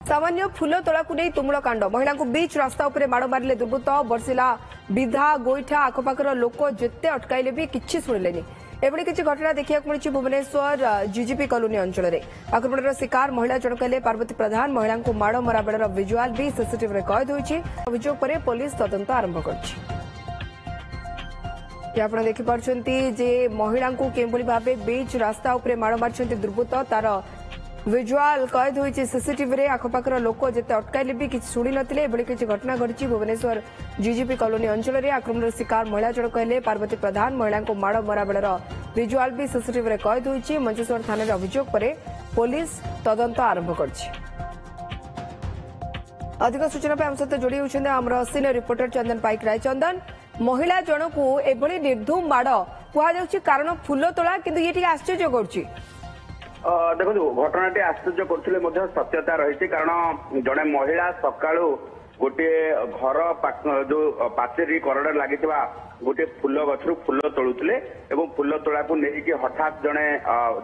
सामान्य फूल तोला को नहीं तुमुल कांड महिला को बीच रास्ता उपर माड़ मारे दुर्बृत्त बर्षिला विधा गोईठा आखपाखर लोक जिते अटकाइले भी किसी शुणिले एभली किसी घटना देखा मिली भुवनेश्वर जीजीपी कॉलोनी अंचल में आक्रमण शिकार महिला जनक हेले पार्वती प्रधान महिला को माड़ मरा बेलर विजुआल भी सीसीटीवी कैद होती अभियोग पर पुलिस तदंत आरंभ कर देखिपारे जे महिला को केभली भाव बीच रास्ता उपर माड़ मारी दुर्बृत्त तार विजुआल कैद होती सीसीटीवी आखपाखर लोक जिते अटकाइले भी किसी शुणी नथिले किसी घटना घटी भुवनेश्वर जीजीपी कॉलोनी अंचल में आक्रमण शिकार महिला जनक हेले पार्वती प्रधान महिला को माड़ मरा बेलर विजुआल भी सीसीटीवी कैद होती मंचेश्वर थाना अभियोग पर पुलिस तदंत आरंभ कर अधिक सूचना आम सहित जोड़ी होती आम सीनियर रिपोर्टर चंदन पाइक राय चंदन महिला जन को एभली निर्धूम माड़ कहुच्छी कारण फूल तोला किंतु ये आश्चर्य कर देखो घटनाटी आश्चर्य करथिले मध्य सत्यता रही कारण जड़े महिला सकाळू गोटे घर जो पाचेरी करड़े लगी गोटे फूल गछरु फूल तोलुले एवं फूल तोला को लेकिन हठात जड़े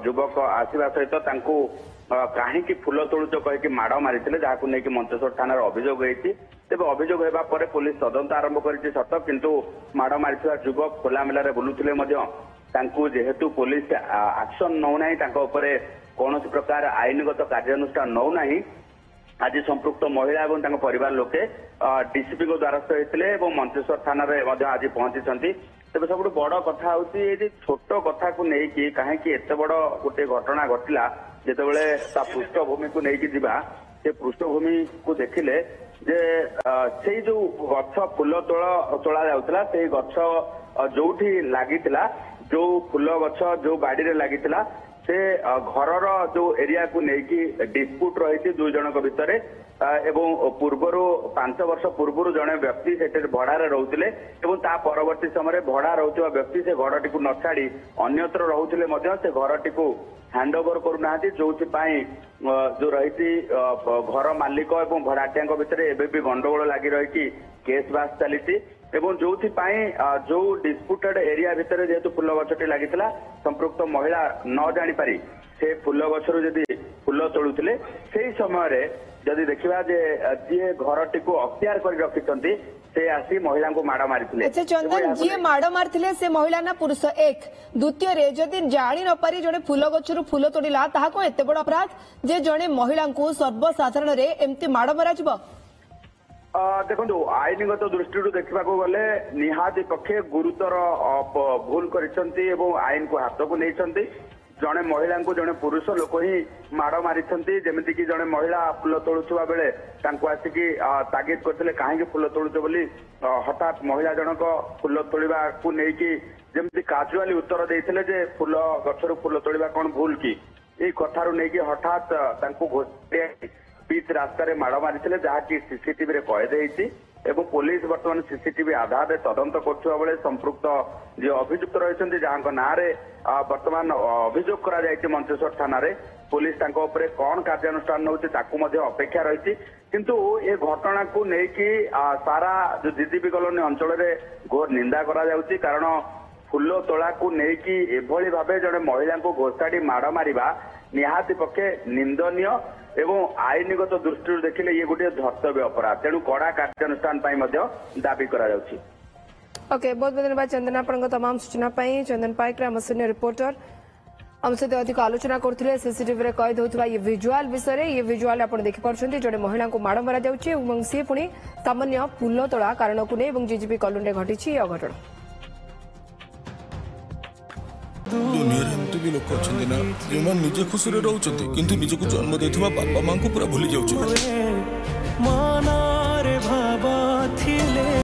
युवक आसवा सहित कहीं फूल तोलुच कहीकि माड़ मारी जहां नहीं मंचेश्वर थाना अभियोग होती तेज अभियोग होगा पर पुलिस तदंत आरंभ कर सत किंतु माड़ मारी युवक खोलामेला बुलुले जेहेतु पुलिस एक्शन नौना कौन प्रकार आईनगत कार्यानुष्ठान नौना आज संपृक्त महिला और परिवार लोके डीसीपी को द्वारस्थ होते मंचेश्वर थाना आज पहुंची तेज सब बड़ कथा हूँ छोट कथा को लेकिन कहीं एत बड़ गोटे घटना घटला जिते पृष्ठभूमि को लेकिन जावा से पृष्ठभूमि को देखिले जे से जो गछ फूल तोला जाऊला से गछ जो लगी जो फूल गछ जो बाड़ी रे लगी से घरर जो एरिया को लेकिन डिस्प्यूट रही दुई जन भितर एवं पूर्वर 5 वर्ष पूर्व जड़े व्यक्ति से भड़ारे रोते परवर्ती समय भड़ा रोचा व्यक्ति से घर टी न छाड़ी अन्यत्र रोते से घर टी हैंड ओवर करना जो जो रही घर मालिक और भड़ाटिया भितर एवं गंडगोल लगी रही केस बास चली एवं जो जो डिस्प्यूटेड एरिया भितर जेहेतु फूल गछटी लगी संपृक्त महिला न जापारी से फूल गछरु जदि फूल तोलुले से समय जदि देखा जी घर टी अख्तियार कर रखिंट से आसी महिला को माड़ मारी चंदन जी माड़ मारी से महिला ना पुरुष एक द्वितीय रे जदि जानी न पारी जड़े फूल गछरु फूल तोड़ला ताहा को एते बड़ अपराध जे जड़े महिला को सर्वसाधारण रे एमती माड़ मरा जिवो देखो आईनगत दृष्टि देखा गले निहाती पक्षे गुरुतर भूल करिसेंती एवं आईन को हाथ को नहीं जड़े महिला को जड़े पुरुष लोक ही माड़ मारी जमीक जड़े महिला फूल तोलुवा बेले आसिकी तागिद करते कहीं फूल तोलुच बोली हठात महिला जनक फूल तोड़ा को लेकिन जमी काजुआली उत्तर देते फूल गछरु फूल तोड़ा कौन भूल कि यही कथारू नहीं हठात घोषे बीच रास्तार माड़ मारी जहाँकि सीसीटीवी कैद होती एवं पुलिस बर्तमान सीसीटीवी आधार तदंत करुवा बेले संपृक्त जो अभियुक्त रही जहाँ ना बर्तमान अभियोग कर मंचेश्वर थाना पुलिस कौन कार्यानुष्ठान नौकरी अपेक्षा रही किंतु ये घटना को लेकिन सारा जो जीजीपी कॉलोनी अंचल में घोर निंदा करा कारण फूल तोला को लेकिन एभली भाव जड़े महिला को घोषाड़ी माड़ मारिबा निहाती पक्षे निंदनीय एवं आईनगत दृष्टि देखिले ये गोटे धर्तव्य अपराध तेणु कड़ा कार्यानुष्ठान दाबी करा जाउछि। ओके बहुत बहुत धन्यवाद चंदन आपन तमाम सूचना पाई चंदन पाइक आम सीनियर रिपोर्टर आम सहित अधिक आलोचना करते सीसीटीवी कैद होता ये विजुआल विषय ये विजुआल आप देखिपारे जड़े महिला को माड़ मरा जाउछि सी पुणी सामान्य फूल तोला कारण को नहीं जीजीपी कॉलोनी घटी अघटन दुनिया एमती भी लोक अच्छा ना जो निजे खुशी रोचे किंतु निजक जन्म देथिबा बापा मां को पूरा भूली जाउछ।